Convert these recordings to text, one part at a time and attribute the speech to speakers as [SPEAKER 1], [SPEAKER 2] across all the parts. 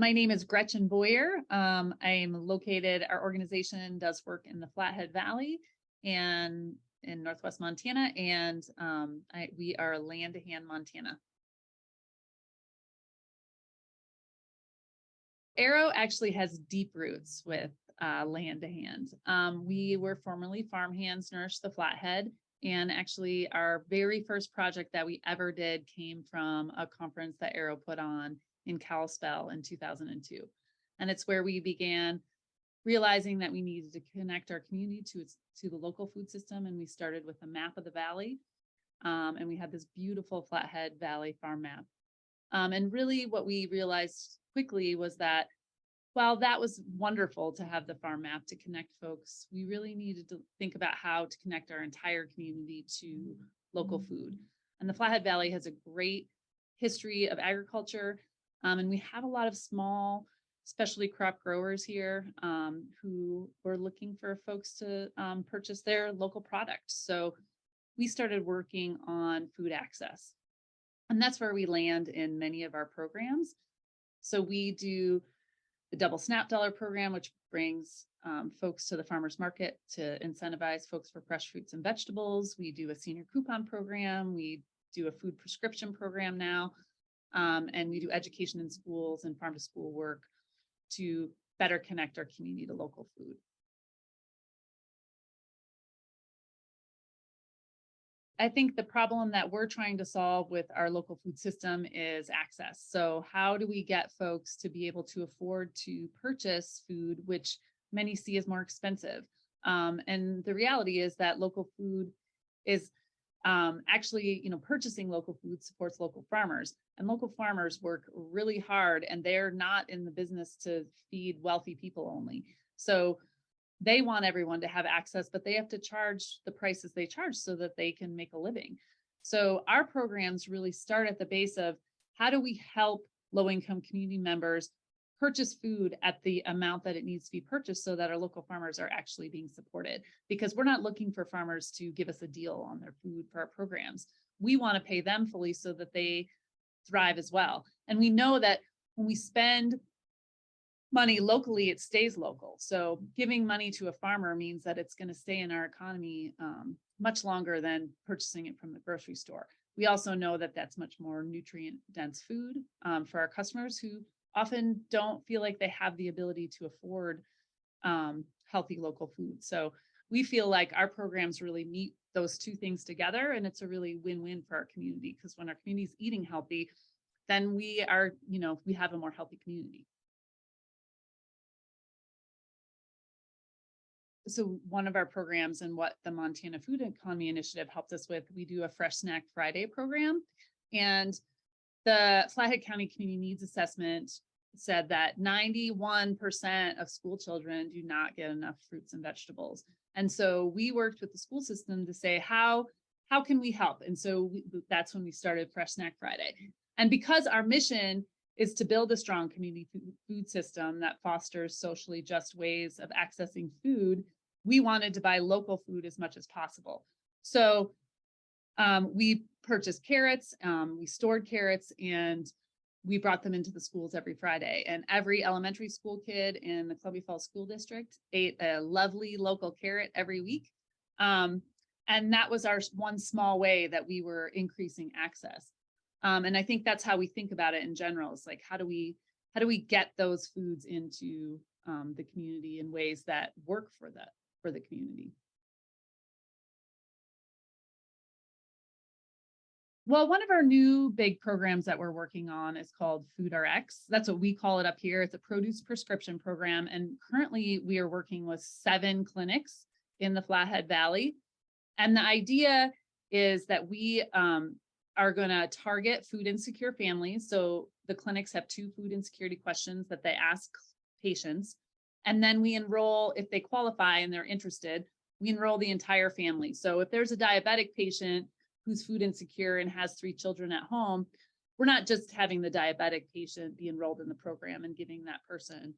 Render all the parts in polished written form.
[SPEAKER 1] My name is Gretchen Boyer. I'm located, our organization does work in the Flathead Valley and in Northwest Montana, and we are Land to Hand Montana. Arrow actually has deep roots with Land to Hand. We were formerly farm hands, nourished the Flathead, and actually our very first project that we ever did came from a conference that Arrow put on in Kalispell in 2002. And it's where we began realizing that we needed to connect our community to the local food system. And we started with a map of the valley. And we had this beautiful Flathead Valley farm map. And really what we realized quickly was that while that was wonderful to have the farm map to connect folks, we really needed to think about how to connect our entire community to local food. And the Flathead Valley has a great history of agriculture. And we have a lot of small specialty crop growers here who were looking for folks to purchase their local product. So we started working on food access. And that's where we land in many of our programs. So we do the Double Snap Dollar program, which brings folks to the farmers market to incentivize folks for fresh fruits and vegetables. We do a senior coupon program. We do a food prescription program now. And we do education in schools and farm to school work to better connect our community to local food. I think the problem that we're trying to solve with our local food system is access. So how do we get folks to be able to afford to purchase food, which many see as more expensive? And the reality is that local food is actually, purchasing local food supports local farmers, and local farmers work really hard, and they're not in the business to feed wealthy people only. So they want everyone to have access, but they have to charge the prices they charge so that they can make a living. So our programs really start at the base of how do we help low-income community members purchase food at the amount that it needs to be purchased so that our local farmers are actually being supported, because we're not looking for farmers to give us a deal on their food for our programs. We want to pay them fully so that they thrive as well. And we know that when we spend money locally, it stays local. So giving money to a farmer means that it's going to stay in our economy much longer than purchasing it from the grocery store. We also know that that's much more nutrient dense food for our customers who often don't feel like they have the ability to afford healthy local food. So we feel like our programs really meet those two things together, and it's a really win-win for our community, because when our community is eating healthy, then we are, we have a more healthy community. So one of our programs and what the Montana Food Economy Initiative helped us with, we do a Fresh Snack Friday program. And the Flathead County Community Needs Assessment said that 91% of school children do not get enough fruits and vegetables. And so we worked with the school system to say, how can we help? And so that's when we started Fresh Snack Friday. And because our mission is to build a strong community food system that fosters socially just ways of accessing food, we wanted to buy local food as much as possible. So we purchased carrots, we stored carrots, and we brought them into the schools every Friday. And every elementary school kid in the Columbia Falls School District ate a lovely local carrot every week. And that was our one small way that we were increasing access. And I think that's how we think about it in general. It's like, how do we get those foods into the community in ways that work for the community? Well, one of our new big programs that we're working on is called Food RX. That's what we call it up here. It's a produce prescription program. And currently we are working with 7 clinics in the Flathead Valley. And the idea is that we are going to target food insecure families. So the clinics have 2 food insecurity questions that they ask patients. And then we enroll, if they qualify and they're interested, we enroll the entire family. So if there's a diabetic patient who's food insecure and has 3 children at home, we're not just having the diabetic patient be enrolled in the program and giving that person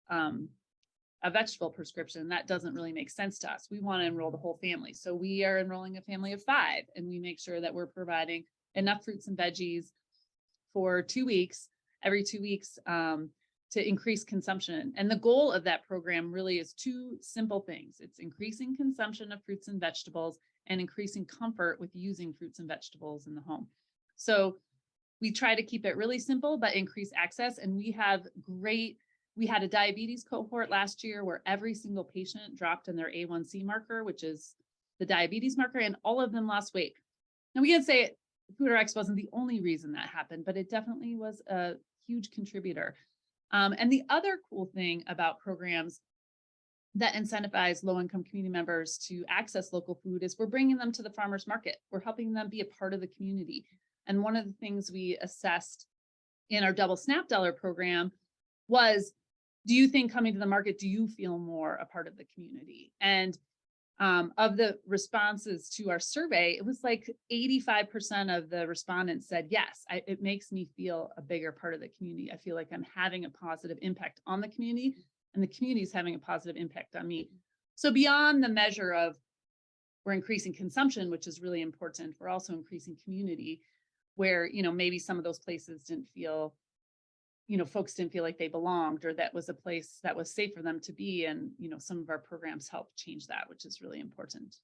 [SPEAKER 1] a vegetable prescription. That doesn't really make sense to us. We want to enroll the whole family. So we are enrolling a family of 5, and we make sure that we're providing enough fruits and veggies for 2 weeks, every 2 weeks, to increase consumption. And the goal of that program really is two simple things. It's increasing consumption of fruits and vegetables and increasing comfort with using fruits and vegetables in the home. So we try to keep it really simple, but increase access. And we had a diabetes cohort last year where every single patient dropped in their A1C marker, which is the diabetes marker, and all of them lost weight. Now, we can say FoodRx wasn't the only reason that happened, but it definitely was a huge contributor. And the other cool thing about programs that incentivize low-income community members to access local food is we're bringing them to the farmers market. We're helping them be a part of the community. And one of the things we assessed in our double SNAP dollar program was, do you think coming to the market, do you feel more a part of the community? And of the responses to our survey, it was like 85% of the respondents said, yes, it makes me feel a bigger part of the community. I feel like I'm having a positive impact on the community, and the community is having a positive impact on me. So beyond the measure of we're increasing consumption, which is really important, we're also increasing community where, maybe some of those places didn't feel, folks didn't feel like they belonged, or that was a place that was safe for them to be. And, some of our programs help change that, which is really important.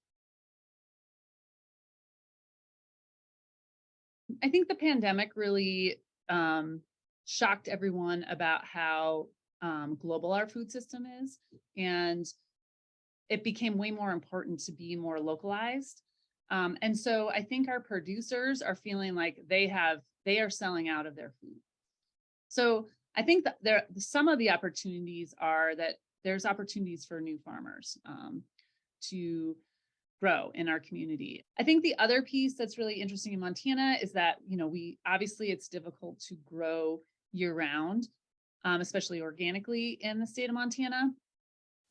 [SPEAKER 1] I think the pandemic really shocked everyone about how global our food system is. And it became way more important to be more localized. And so I think our producers are feeling like they are selling out of their food. So I think that some of the opportunities are that there's opportunities for new farmers to grow in our community. I think the other piece that's really interesting in Montana is that, obviously it's difficult to grow year round, especially organically in the state of Montana.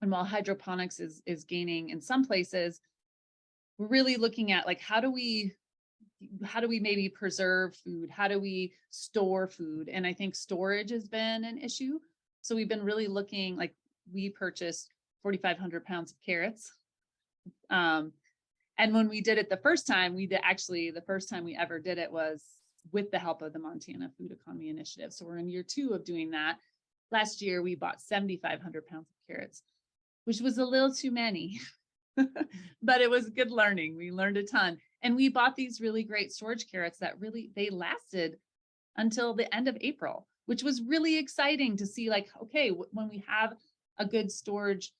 [SPEAKER 1] And while hydroponics is gaining in some places, we're really looking at like, how do we maybe preserve food? How do we store food? And I think storage has been an issue. So we've been really looking, like we purchased 4,500 pounds of carrots. And when we did it the first time, the first time we ever did it was with the help of the Montana Food Economy Initiative. So we're in year 2 of doing that. Last year, we bought 7,500 pounds of carrots, which was a little too many, but it was good learning. We learned a ton. And we bought these really great storage carrots that they lasted until the end of April, which was really exciting to see, like, okay, when we have a good storage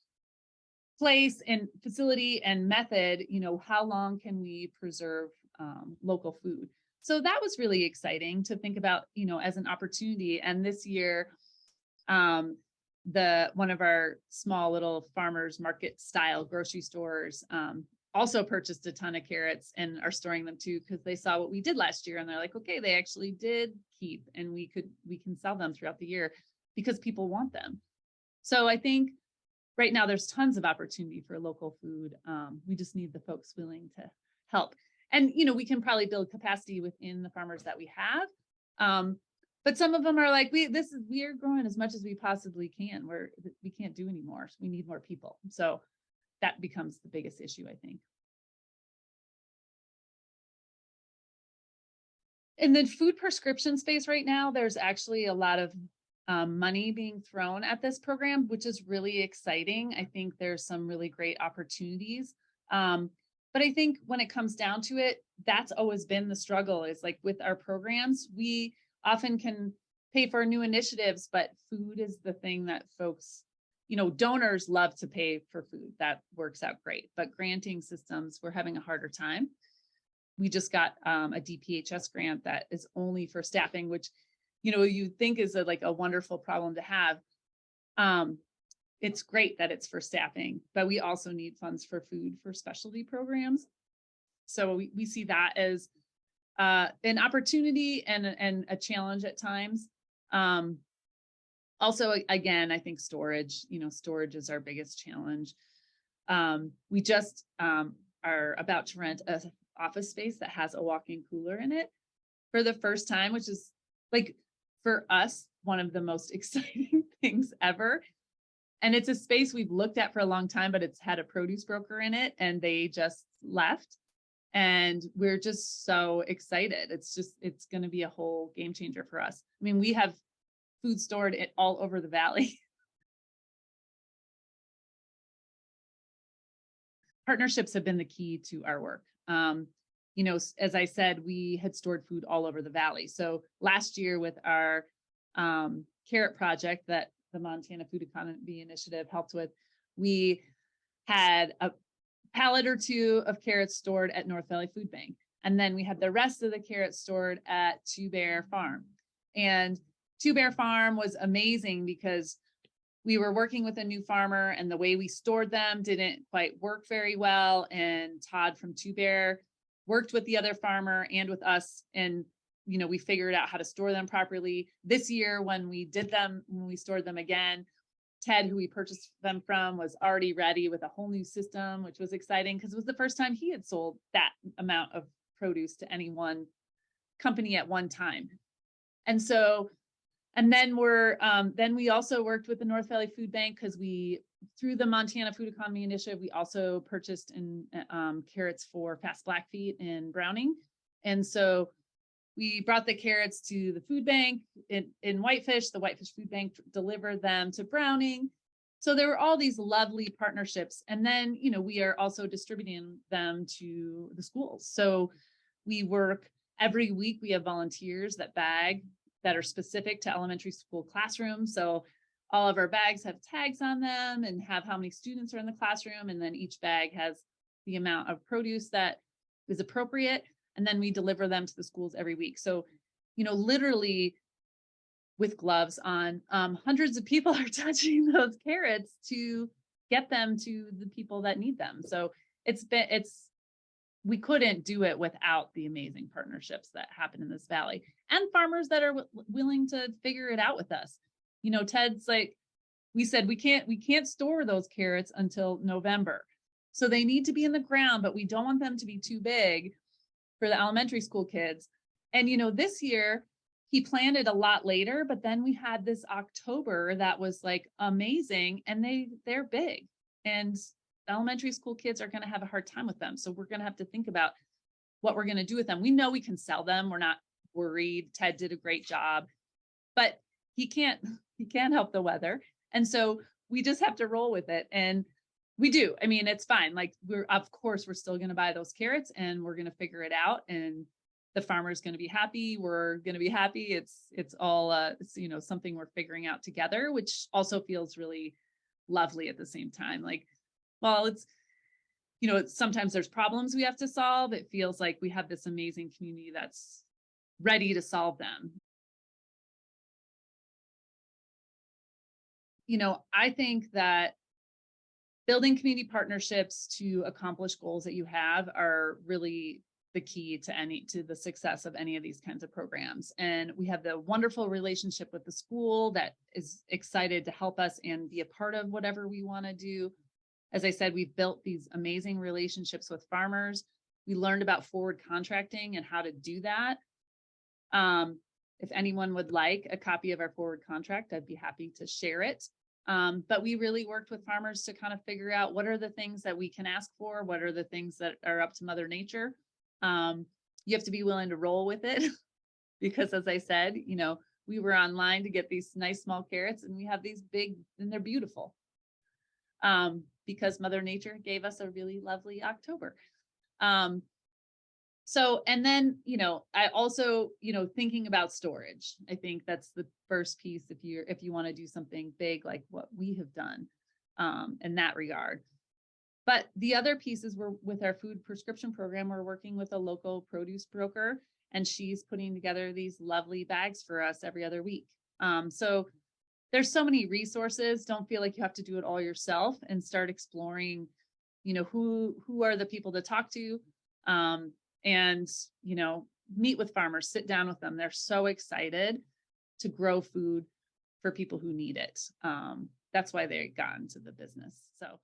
[SPEAKER 1] place and facility and method, how long can we preserve local food? So that was really exciting to think about, as an opportunity. And this year, one of our small little farmers market style grocery stores also purchased a ton of carrots and are storing them too, because they saw what we did last year and they're like, okay, they actually did keep, and we can sell them throughout the year because people want them. So I think right now there's tons of opportunity for local food. We just need the folks willing to help. And, we can probably build capacity within the farmers that we have. But some of them are like, we are growing as much as we possibly can. We can't do anymore. So we need more people. So that becomes the biggest issue, I think. In the food prescription space right now, there's actually a lot of money being thrown at this program, which is really exciting. I think there's some really great opportunities. But I think when it comes down to it, that's always been the struggle, is like with our programs, we often can pay for new initiatives, but food is the thing that folks, donors love to pay for food. That works out great. But granting systems, we're having a harder time. We just got a DPHS grant that is only for staffing, which, you think is a wonderful problem to have. It's great that it's for staffing, but we also need funds for food for specialty programs. So we see that as an opportunity and a challenge at times. Also, again, I think storage is our biggest challenge. We just are about to rent an office space that has a walk-in cooler in it for the first time, which is for us, one of the most exciting things ever. And it's a space we've looked at for a long time, but it's had a produce broker in it and they just left. And we're just so excited. It's going to be a whole game changer for us. I mean, we have food stored all over the valley. Partnerships have been the key to our work. As I said, we had stored food all over the valley. So last year with our carrot project that the Montana Food Economy Initiative helped with, we had a pallet or two of carrots stored at North Valley Food Bank. And then we had the rest of the carrots stored at Two Bear Farm. And Two Bear Farm was amazing because we were working with a new farmer and the way we stored them didn't quite work very well. And Todd from Two Bear worked with the other farmer and with us. And, we figured out how to store them properly. This year, when we stored them again, Ted, who we purchased them from, was already ready with a whole new system, which was exciting because it was the first time he had sold that amount of produce to any one company at one time. And then we also worked with the North Valley Food Bank because through the Montana Food Economy Initiative, we also purchased carrots for Fast Blackfeet in Browning. And so we brought the carrots to the food bank in Whitefish. The Whitefish Food Bank delivered them to Browning. So there were all these lovely partnerships. And then, we are also distributing them to the schools. So we work every week. We have volunteers that bag that are specific to elementary school classrooms. So all of our bags have tags on them and have how many students are in the classroom. And then each bag has the amount of produce that is appropriate. And then we deliver them to the schools every week. So, literally with gloves on, hundreds of people are touching those carrots to get them to the people that need them. So we couldn't do it without the amazing partnerships that happen in this valley and farmers that are willing to figure it out with us. Ted's like, we said, we can't store those carrots until November. So they need to be in the ground, but we don't want them to be too big for the elementary school kids. And, this year he planted a lot later, but then we had this October that was like amazing and they're big and elementary school kids are going to have a hard time with them. So we're going to have to think about what we're going to do with them. We know we can sell them. We're not worried. Ted did a great job, but he can't help the weather. And so we just have to roll with it. And we do. I mean, it's fine. Like we're still going to buy those carrots and we're going to figure it out. And the farmer's going to be happy. We're going to be happy. It's all, something we're figuring out together, which also feels really lovely at the same time. Like, well, it's sometimes there's problems we have to solve. It feels like we have this amazing community that's ready to solve them. I think that building community partnerships to accomplish goals that you have are really the key to the success of any of these kinds of programs. And we have the wonderful relationship with the school that is excited to help us and be a part of whatever we want to do. As I said, we've built these amazing relationships with farmers. We learned about forward contracting and how to do that. If anyone would like a copy of our forward contract, I'd be happy to share it. But we really worked with farmers to kind of figure out what are the things that we can ask for, what are the things that are up to Mother Nature. You have to be willing to roll with it because, as I said, we were online to get these nice small carrots and we have these big and they're beautiful because Mother Nature gave us a really lovely October. And then, I also, thinking about storage, I think that's the first piece if you want to do something big like what we have done in that regard. But the other pieces were with our food prescription program, we're working with a local produce broker and she's putting together these lovely bags for us every other week. So there's so many resources. Don't feel like you have to do it all yourself and start exploring, who are the people to talk to. And, meet with farmers, sit down with them. They're so excited to grow food for people who need it. That's why they got into the business. So